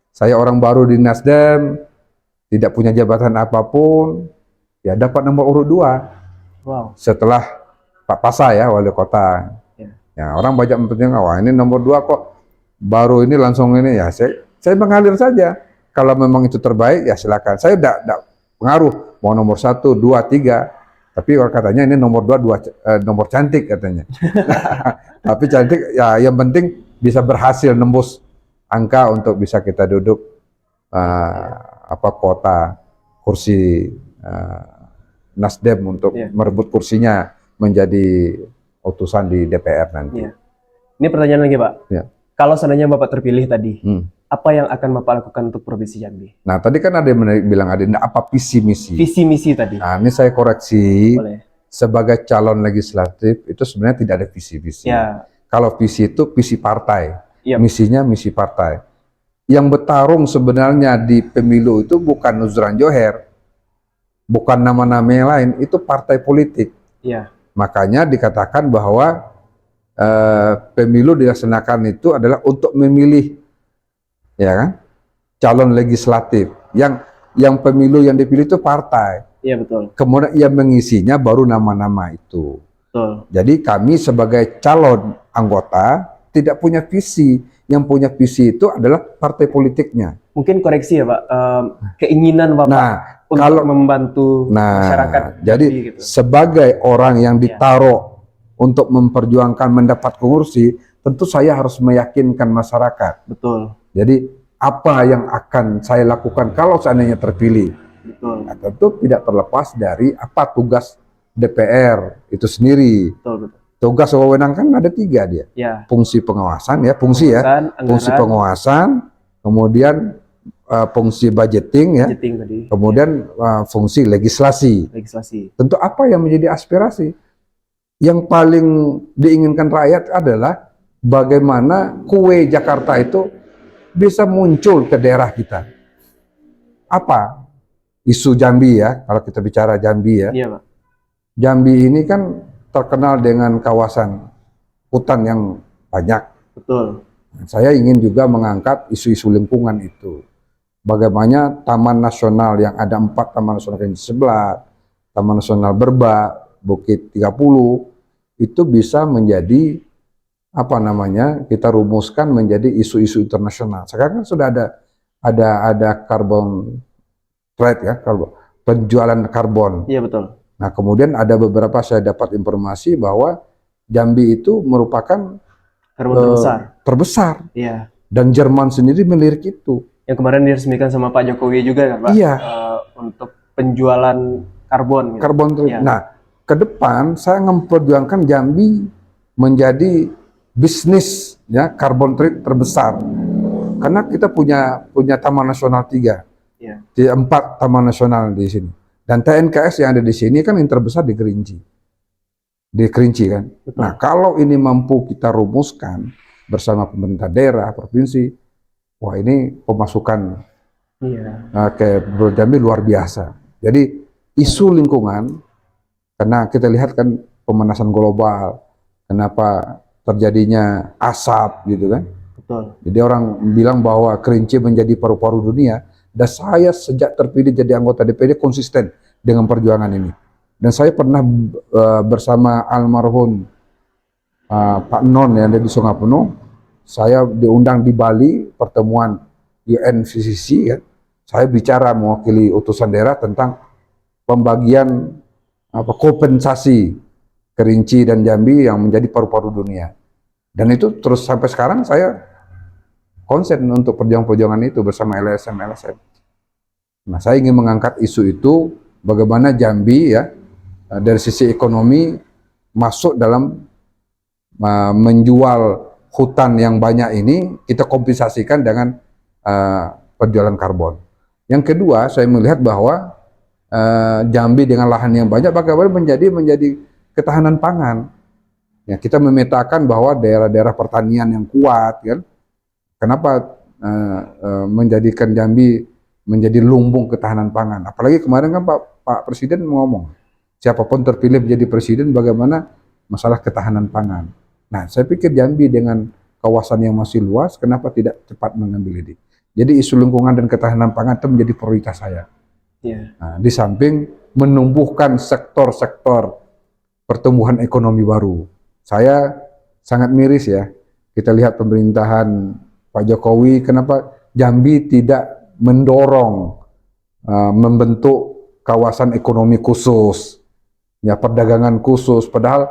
saya orang baru di Nasdem, tidak punya jabatan apapun, ya dapat nomor urut 2. wow. Setelah Pak Pasa ya, wali kota. Ya, orang banyak mempertimbangkan, wah ini nomor 2 kok baru ini langsung ini ya. Saya mengalir saja. Kalau memang itu terbaik ya silakan. Saya tidak pengaruh mau nomor 1, 2, 3. Tapi kalau katanya ini nomor 2, nomor cantik katanya. Tapi cantik ya, yang penting bisa berhasil nembus angka untuk bisa kita duduk kota kursi Nasdem untuk merebut kursinya menjadi utusan di DPR nanti. Ini pertanyaan lagi, Pak. Kalau seandainya Bapak terpilih tadi, apa yang akan Bapak lakukan untuk Provinsi Jambi? Nah, tadi kan ada yang bilang ada apa visi misi. Visi misi tadi. Nah, ini saya koreksi. Boleh. Sebagai calon legislatif itu sebenarnya tidak ada visi misi. Ya. Kalau visi itu visi partai. Yep. Misinya misi partai. Yang bertarung sebenarnya di pemilu itu bukan Nuzran Joher, bukan nama-nama yang lain, itu partai politik. Ya. Makanya dikatakan bahwa pemilu dilaksanakan itu adalah untuk memilih, ya kan, calon legislatif. Yang pemilu yang dipilih itu partai. Iya betul. Kemudian ia mengisinya baru nama-nama itu. Betul. Jadi kami sebagai calon anggota tidak punya visi. Yang punya visi itu adalah partai politiknya. Mungkin koreksi ya Pak, keinginan Bapak untuk membantu masyarakat. Jadi gitu. Sebagai orang yang ditaruh untuk memperjuangkan mendapat kursi, tentu saya harus meyakinkan masyarakat. Betul. Jadi apa yang akan saya lakukan kalau seandainya terpilih? Betul. Nah, tentu tidak terlepas dari apa tugas DPR itu sendiri. Betul, betul. Tugas wewenang kan ada 3 dia. Ya. Fungsi pengawasan ya, fungsi pengawasan, kemudian fungsi budgeting ya, kemudian fungsi legislasi. Tentu apa yang menjadi aspirasi? Yang paling diinginkan rakyat adalah bagaimana kue Jakarta itu bisa muncul ke daerah kita. Apa? Isu Jambi ya, kalau kita bicara Jambi ya. Iya, Pak. Jambi ini kan terkenal dengan kawasan hutan yang banyak. Betul. Saya ingin juga mengangkat isu-isu lingkungan itu. Bagaimana Taman Nasional yang ada 4 Taman Nasional di sebelah, Taman Nasional Berba, Bukit 30, itu bisa menjadi apa namanya, kita rumuskan menjadi isu-isu internasional. Sekarang kan sudah ada carbon trade ya, penjualan karbon. Iya betul. Nah kemudian ada beberapa saya dapat informasi bahwa Jambi itu merupakan karbon terbesar. Iya. Dan Jerman sendiri melirik itu. Yang kemarin diresmikan sama Pak Jokowi juga kan Pak? Iya. Untuk penjualan karbon. Gitu. Karbon trade. Iya. Nah ke depan saya memperjuangkan Jambi menjadi bisnis ya carbon trade terbesar. Karena kita punya Taman Nasional 3. Iya. Di 4 Taman Nasional di sini. Dan TNKS yang ada di sini kan yang terbesar di Kerinci. Di Kerinci kan. Betul. Nah, kalau ini mampu kita rumuskan bersama pemerintah daerah, provinsi, wah ini pemasukan ke Jambi luar biasa. Jadi isu lingkungan, karena kita lihat kan pemanasan global, kenapa terjadinya asap gitu kan. Betul. Jadi orang bilang bahwa Kerinci menjadi paru-paru dunia. Dan saya sejak terpilih jadi anggota DPD konsisten dengan perjuangan ini. Dan saya pernah bersama almarhum Pak Non yang ada di Sungapuno, saya diundang di Bali pertemuan UNFCCC ya. Saya bicara mewakili utusan daerah tentang pembagian kompensasi Kerinci dan Jambi yang menjadi paru-paru dunia. Dan itu terus sampai sekarang saya konsen untuk perjuangan-perjuangan itu bersama LSM. Nah, saya ingin mengangkat isu itu bagaimana Jambi ya dari sisi ekonomi masuk dalam menjual hutan yang banyak ini kita kompensasikan dengan penjualan karbon. Yang kedua, saya melihat bahwa Jambi dengan lahan yang banyak bagaimana menjadi ketahanan pangan. Ya, kita memetakan bahwa daerah-daerah pertanian yang kuat, kan? Kenapa menjadikan Jambi menjadi lumbung ketahanan pangan? Apalagi kemarin kan Pak Presiden ngomong, siapapun terpilih menjadi presiden, bagaimana masalah ketahanan pangan. Nah, saya pikir Jambi dengan kawasan yang masih luas, kenapa tidak cepat mengambil ini? Jadi isu lingkungan dan ketahanan pangan itu menjadi prioritas saya. Yeah. Nah, di samping menumbuhkan sektor-sektor pertumbuhan ekonomi baru. Saya sangat miris ya, kita lihat pemerintahan Pak Jokowi, kenapa Jambi tidak mendorong membentuk kawasan ekonomi khusus, ya perdagangan khusus, padahal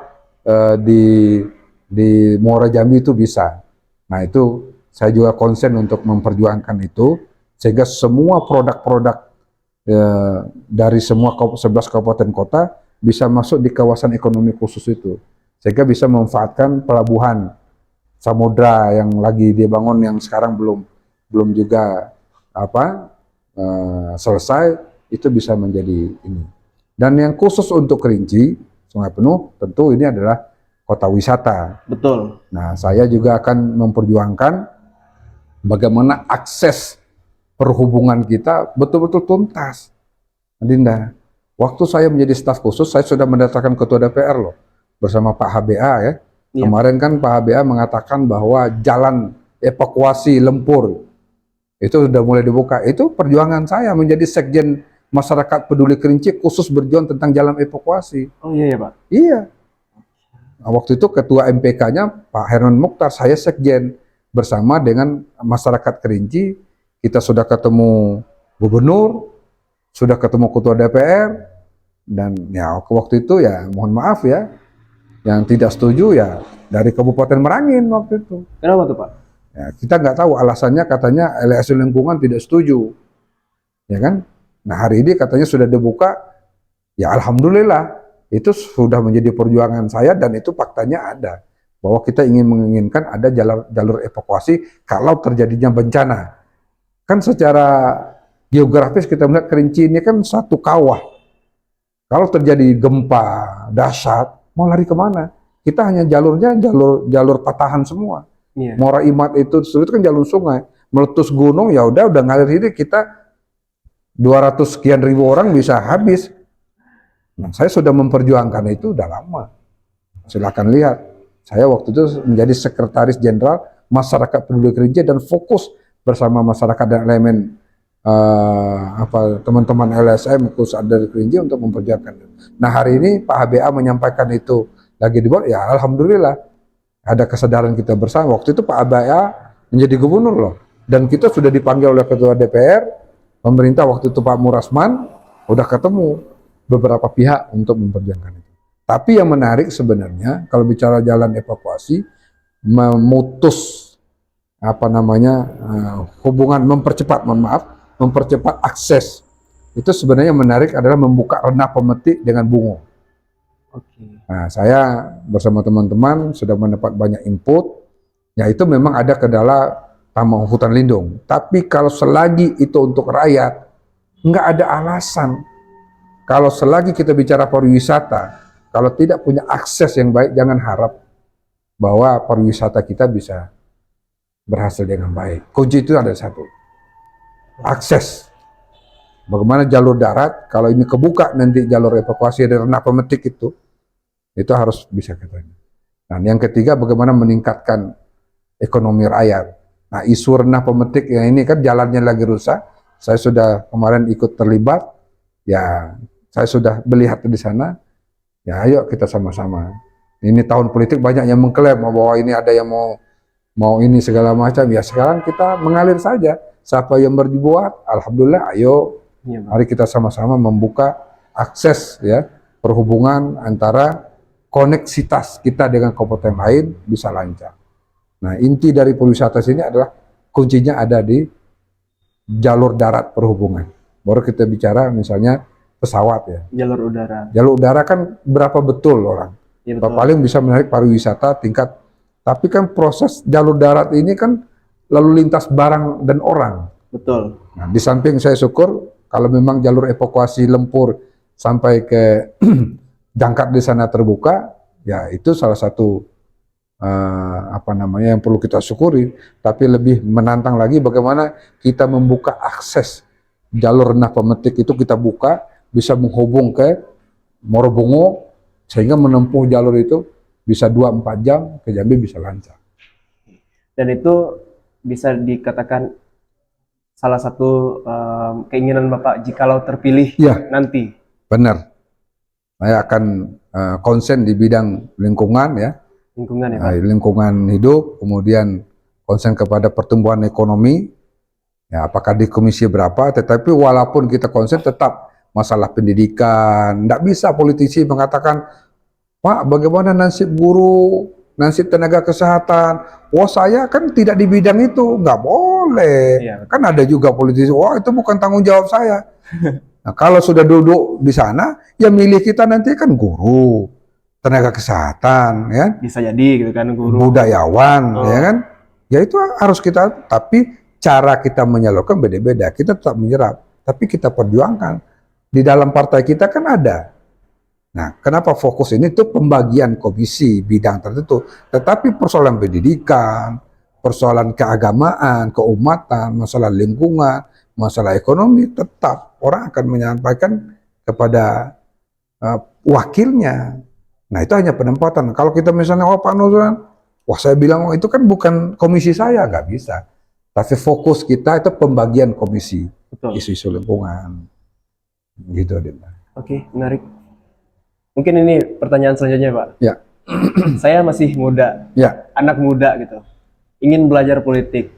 di Muara Jambi itu bisa. Nah itu saya juga konsen untuk memperjuangkan itu, sehingga semua produk-produk dari semua 11 kabupaten kota bisa masuk di kawasan ekonomi khusus itu, sehingga bisa memanfaatkan pelabuhan samudra yang lagi dibangun yang sekarang belum juga selesai, itu bisa menjadi ini. Dan yang khusus untuk Kerinci, Sungai Penuh, tentu ini adalah kota wisata. Betul. Nah, saya juga akan memperjuangkan bagaimana akses perhubungan kita betul-betul tuntas. Dinda, waktu saya menjadi staf khusus, saya sudah mendatangkan ketua DPR loh, bersama Pak HBA ya. Iya. Kemarin kan Pak HBA mengatakan bahwa jalan evakuasi Lempur itu sudah mulai dibuka. Itu perjuangan saya menjadi sekjen masyarakat peduli Kerinci khusus berjuang tentang jalan evakuasi. Oh iya ya Pak? Iya. Nah, waktu itu ketua MPK-nya Pak Herman Mukhtar, saya sekjen bersama dengan masyarakat Kerinci. Kita sudah ketemu gubernur, sudah ketemu ketua DPR, dan ya waktu itu ya mohon maaf ya, yang tidak setuju ya dari Kabupaten Merangin waktu itu. Kenapa tuh Pak? Ya, kita nggak tahu alasannya, katanya LSM lingkungan tidak setuju, ya kan? Nah hari ini katanya sudah dibuka, ya alhamdulillah itu sudah menjadi perjuangan saya dan itu faktanya ada bahwa kita menginginkan ada jalur evakuasi kalau terjadinya bencana. Kan secara geografis kita melihat Kerinci ini kan satu kawah. Kalau terjadi gempa dahsyat, mau lari kemana? Kita hanya jalurnya jalur patahan semua. Yeah. Muara Imat itu kan jalur sungai, meletus gunung ya udah ngalir ini, kita 200 sekian ribu orang bisa habis. Nah, saya sudah memperjuangkan itu udah lama. Silakan lihat. Saya waktu itu menjadi sekretaris jenderal masyarakat peduli Kerinci dan fokus bersama masyarakat dan elemen teman-teman LSM khusus dari Kerinci untuk memperjuangkan. Nah hari ini Pak HBA menyampaikan itu lagi dibuat, ya alhamdulillah ada kesadaran kita bersama. Waktu itu Pak HBA menjadi gubernur loh, dan kita sudah dipanggil oleh ketua DPR, pemerintah waktu itu Pak Murasman, udah ketemu beberapa pihak untuk memperjuangkan itu. Tapi yang menarik sebenarnya kalau bicara jalan evakuasi, memutus hubungan, mempercepat akses, itu sebenarnya menarik adalah membuka renah pemetik dengan Bungo. Nah, saya bersama teman-teman sudah mendapat banyak input, ya itu memang ada kendala taman hutan lindung. Tapi kalau selagi itu untuk rakyat, nggak ada alasan. Kalau selagi kita bicara pariwisata, kalau tidak punya akses yang baik, jangan harap bahwa pariwisata kita bisa berhasil dengan baik. Kunci itu ada satu, akses. Bagaimana jalur darat, kalau ini kebuka nanti jalur evakuasi dari renah pemetik itu harus bisa katanya. Nah, yang ketiga bagaimana meningkatkan ekonomi rakyat. Nah, isu renah pemetik yang ini kan jalannya lagi rusak. Saya sudah kemarin ikut terlibat, ya saya sudah melihat di sana. Ya ayo kita sama-sama. Ini tahun politik banyak yang mengklaim bahwa ini ada yang mau mau ini segala macam. Ya sekarang kita mengalir saja. Siapa yang berbuat, alhamdulillah, ayo Iya, Pak. mari kita sama-sama membuka akses ya perhubungan antara koneksitas kita dengan kabupaten lain bisa lancar. Nah, inti dari pariwisata sini adalah kuncinya ada di jalur darat perhubungan. Baru kita bicara misalnya pesawat ya. Jalur udara. Jalur udara kan berapa betul orang. Iya, betul. Paling bisa menarik pariwisata tingkat. Tapi kan proses jalur darat ini kan lalu lintas barang dan orang. Betul. Nah, di samping saya syukur kalau memang jalur evakuasi Lempur sampai ke Jangkar di sana terbuka, ya itu salah satu yang perlu kita syukuri. Tapi lebih menantang lagi bagaimana kita membuka akses jalur renah pemetik itu kita buka bisa menghubung ke Morobongo sehingga menempuh jalur itu bisa 2-4 jam ke Jambi bisa lancar. Dan itu bisa dikatakan salah satu keinginan Bapak jikalau terpilih Ya, nanti. benar. Saya akan konsen di bidang lingkungan ya, Lingkungan ya, Pak. lingkungan hidup, kemudian konsen kepada pertumbuhan ekonomi. Ya, apakah di komisi berapa? Tetapi walaupun kita konsen tetap masalah pendidikan. Tidak bisa politisi mengatakan, Pak, bagaimana nasib guru, nasib tenaga kesehatan? Wah, saya kan tidak di bidang itu, nggak boleh. Iya. Kan ada juga politisi, wah itu bukan tanggung jawab saya. Nah, kalau sudah duduk di sana, ya milih kita nanti kan guru, tenaga kesehatan, ya, Bisa jadi gitu kan, guru. budayawan, ya kan? Ya itu harus kita, tapi cara kita menyalurkan beda-beda. Kita tetap menyerap, tapi kita perjuangkan. Di dalam partai kita kan ada. Nah, kenapa fokus ini tuh pembagian komisi bidang tertentu. Tetapi persoalan pendidikan, persoalan keagamaan, keumatan, masalah lingkungan, masalah ekonomi, tetap orang akan menyampaikan kepada wakilnya. Nah, itu hanya penempatan. Kalau kita misalnya, oh Pak Nuzran, wah saya bilang, oh, itu kan bukan komisi saya, nggak bisa. Tapi fokus kita itu pembagian komisi, Betul. isu-isu lingkungan. Gitu, Dinda. Oke, menarik. Mungkin ini pertanyaan selanjutnya, Pak. Ya. Saya masih muda, Ya. anak muda gitu, ingin belajar politik.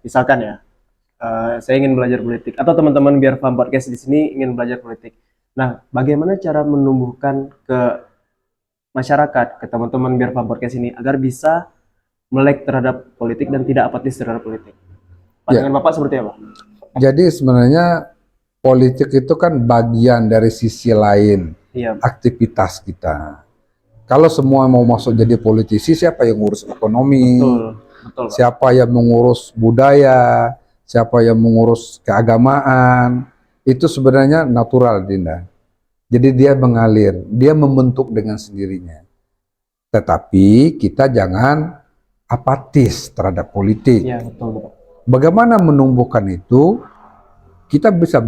Misalkan ya, saya ingin belajar politik, atau teman-teman biar paham podcast di sini ingin belajar politik. Nah, bagaimana cara menumbuhkan ke masyarakat, ke teman-teman biar paham podcast ini agar bisa melek terhadap politik dan tidak apatis terhadap politik? Pandangan Bapak seperti apa? Jadi sebenarnya politik itu kan bagian dari sisi lain Iya, aktivitas kita. Kalau semua mau masuk jadi politisi, siapa yang ngurus ekonomi? betul, betul, Pak. Siapa yang mengurus budaya? Siapa yang mengurus keagamaan? Itu sebenarnya natural, Dinda. Jadi dia mengalir, dia membentuk dengan sendirinya. Tetapi kita jangan apatis terhadap politik. Iya, betul, Pak. Bagaimana menumbuhkan itu? Kita bisa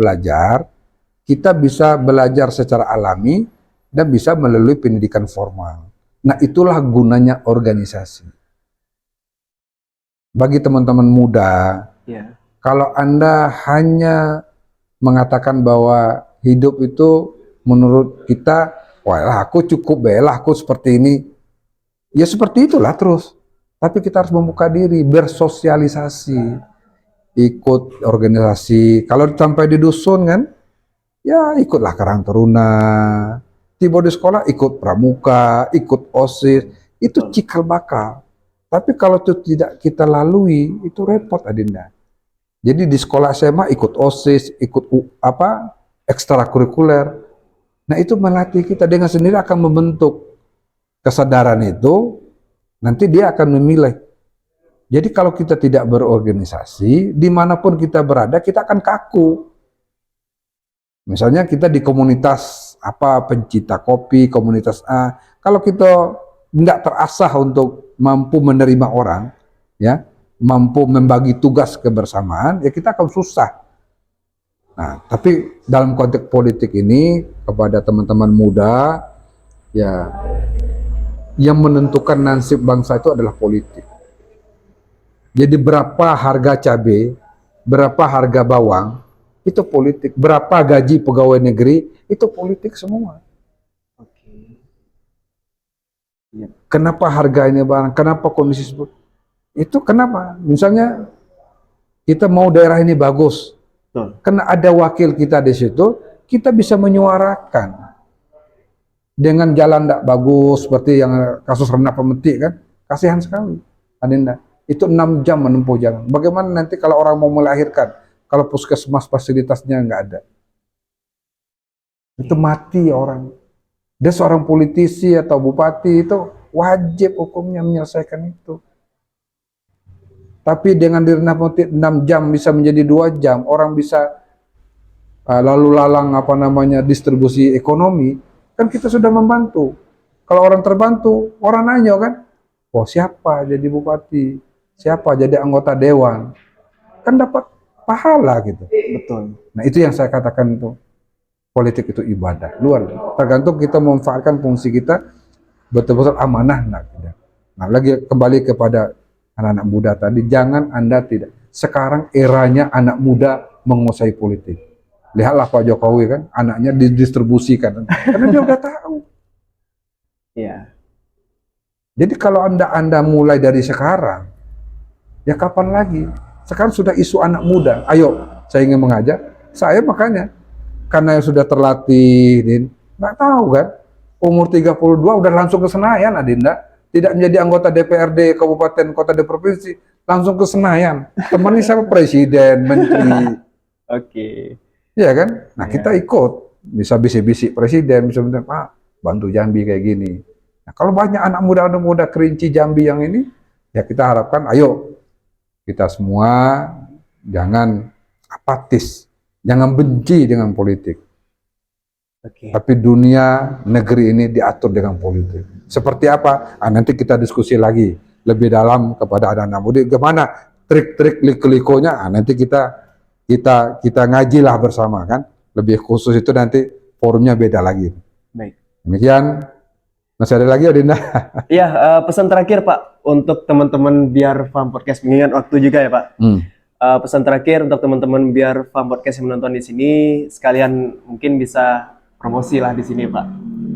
belajar secara alami, dan bisa melalui pendidikan formal. Nah, itulah gunanya organisasi. Bagi teman-teman muda, Iya, kalau Anda hanya mengatakan bahwa hidup itu menurut kita, wah aku cukup, aku seperti ini, ya seperti itulah terus. Tapi kita harus membuka diri, bersosialisasi, ikut organisasi. Kalau sampai di dusun kan, ya ikutlah Karang Taruna. Tiba di sekolah ikut pramuka, ikut OSIS, itu cikal bakal. Tapi kalau itu tidak kita lalui, itu repot, Adinda. Jadi di sekolah SMA ikut OSIS, ikut ekstrakurikuler. Nah itu melatih kita dengan sendiri akan membentuk kesadaran itu, nanti dia akan memilih. Jadi kalau kita tidak berorganisasi, dimanapun kita berada, kita akan kaku. Misalnya kita di komunitas pencinta kopi, komunitas A, kalau kita tidak terasah untuk mampu menerima orang, ya, mampu membagi tugas kebersamaan, ya kita akan susah. Nah, tapi dalam konteks politik ini kepada teman-teman muda, ya, yang menentukan nasib bangsa itu adalah politik. Jadi berapa harga cabai, berapa harga bawang, itu politik. Berapa gaji pegawai negeri, itu politik semua. oke. Iya. Kenapa harga ini barang, kenapa kondisi seperti Itu kenapa? Misalnya kita mau daerah ini bagus, Betul. karena ada wakil kita di situ, kita bisa menyuarakan. Dengan jalan tidak bagus, seperti yang kasus rendah pemetik kan, kasihan sekali, Adinda. Itu 6 jam menempuh jalan. Bagaimana nanti kalau orang mau melahirkan, kalau puskesmas fasilitasnya nggak ada? Itu mati orang. Dia seorang politisi atau bupati itu wajib hukumnya menyelesaikan itu. Tapi dengan di rendah pemetik 6 jam bisa menjadi 2 jam, orang bisa lalu lalang distribusi ekonomi, kan kita sudah membantu. Kalau orang terbantu, orang nanya kan, oh siapa jadi bupati, siapa jadi anggota dewan, kan dapat pahala gitu. Betul. Nah itu yang saya katakan itu, politik itu ibadah, luar. Tergantung kita memanfaatkan fungsi kita, betul-betul amanah. Nah lagi kembali kepada anak-anak muda tadi, jangan Anda tidak. Sekarang eranya anak muda menguasai politik. Lihatlah Pak Jokowi kan, anaknya didistribusikan, karena dia udah tahu. Iya. Jadi kalau Anda mulai dari sekarang, ya kapan lagi? Sekarang sudah isu anak muda. Ayo, saya ingin mengajak. Saya makanya, karena yang sudah terlatih, nggak tahu kan, umur 32 udah langsung ke Senayan, Adinda. Tidak menjadi anggota DPRD kabupaten, kota, dan provinsi, langsung ke Senayan. Temannya siapa? Presiden, menteri. Oke. Iya kan? Nah Iya. kita ikut, bisa bisik-bisik presiden, bisa bilang, Pak, bantu Jambi kayak gini. Nah kalau banyak anak muda Kerinci Jambi yang ini, ya kita harapkan, ayo kita semua jangan apatis, jangan benci dengan politik. Oke. Tapi dunia, negeri ini diatur dengan politik. Seperti apa? Nanti kita diskusi lagi lebih dalam kepada anak-anak muda. Gimana trik-trik liku-likunya? Nanti kita ngajilah bersama kan. Lebih khusus itu nanti forumnya beda lagi. Baik. Demikian. Masih ada lagi Adinda? Iya, pesan terakhir Pak untuk teman-teman Biar Faham Podcast, mengingat waktu juga ya Pak. Pesan terakhir untuk teman-teman Biar Faham Podcast yang menonton di sini, sekalian mungkin bisa promosi lah di sini Pak.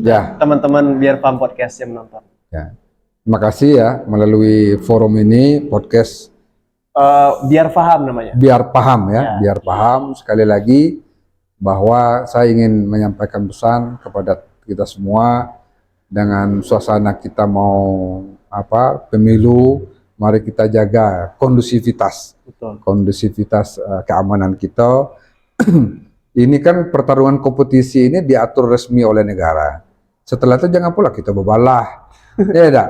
Ya. Teman-teman Biar Faham Podcast yang menonton. Ya. Terima kasih ya melalui forum ini podcast. Biar Paham namanya. Biar paham ya, Ya. biar paham. Sekali lagi bahwa saya ingin menyampaikan pesan kepada kita semua dengan suasana kita mau pemilu, mari kita jaga kondusivitas. Betul. Kondusivitas keamanan kita. Ini kan pertarungan kompetisi ini diatur resmi oleh negara. Setelah itu jangan pula kita bebalah. Ya enggak?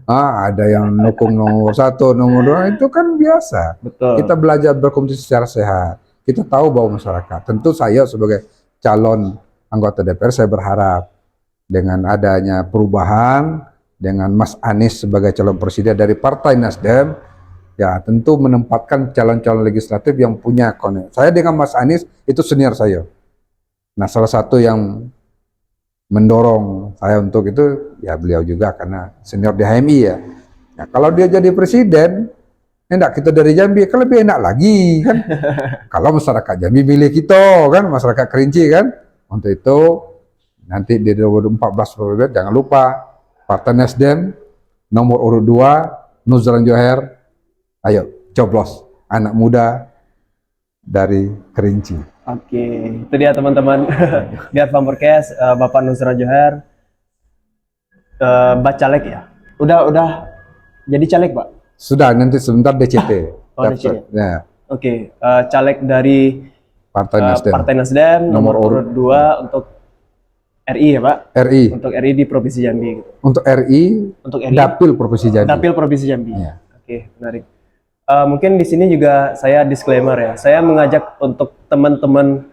Ada yang dukung nomor 1, nomor 2, itu kan biasa. Betul. Kita belajar berkompetisi secara sehat. Kita tahu bahwa masyarakat, tentu saya sebagai calon anggota DPR, saya berharap dengan adanya perubahan, dengan Mas Anies sebagai calon presiden dari Partai Nasdem, ya tentu menempatkan calon-calon legislatif yang punya koneksi. Saya dengan Mas Anies itu senior saya. Nah salah satu yang mendorong saya untuk itu ya beliau juga karena senior di HMI ya. Nah, kalau dia jadi presiden, enak kita dari Jambi kan lebih enak lagi kan. Kalau masyarakat Jambi milih kita kan, masyarakat Kerinci kan. Untuk itu nanti di 2014 jangan lupa Partai Nasdem nomor urut 2 Nuzran Johar, ayo coblos anak muda dari Kerinci. Oke, itu dia teman-teman. Biar Faham Podcast, Bapak Nuzran Johar, bacalek ya. Udah jadi caleg Pak. Sudah, nanti sebentar DCT. Oh, DCT. Ya. Oke, caleg dari Partai Nasdem. Partai Nasdem nomor urut 2 untuk RI ya Pak. RI. Untuk RI di Provinsi Jambi. Untuk RI. Untuk RI. Dapil Provinsi Jambi. Dapil Provinsi Jambi. Ya. Oke, menarik. Mungkin di sini juga saya disclaimer ya. Saya mengajak untuk teman-teman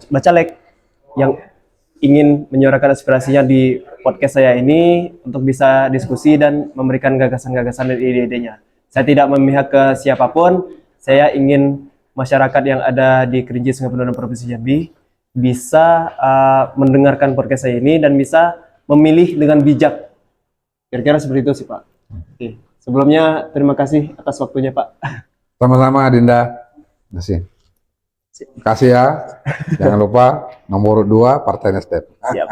bacalek yang ingin menyuarakan aspirasinya di podcast saya ini untuk bisa diskusi dan memberikan gagasan-gagasan dan ide-idenya. Saya tidak memihak ke siapapun. Saya ingin masyarakat yang ada di Kerinci Sungai Penuh dan Provinsi Jambi bisa mendengarkan podcast saya ini dan bisa memilih dengan bijak. Kira-kira seperti itu sih Pak. Oke. Sebelumnya terima kasih atas waktunya Pak. Sama-sama Dinda. Terima kasih ya. Jangan lupa nomor 2 Partai Nasdem. Siap.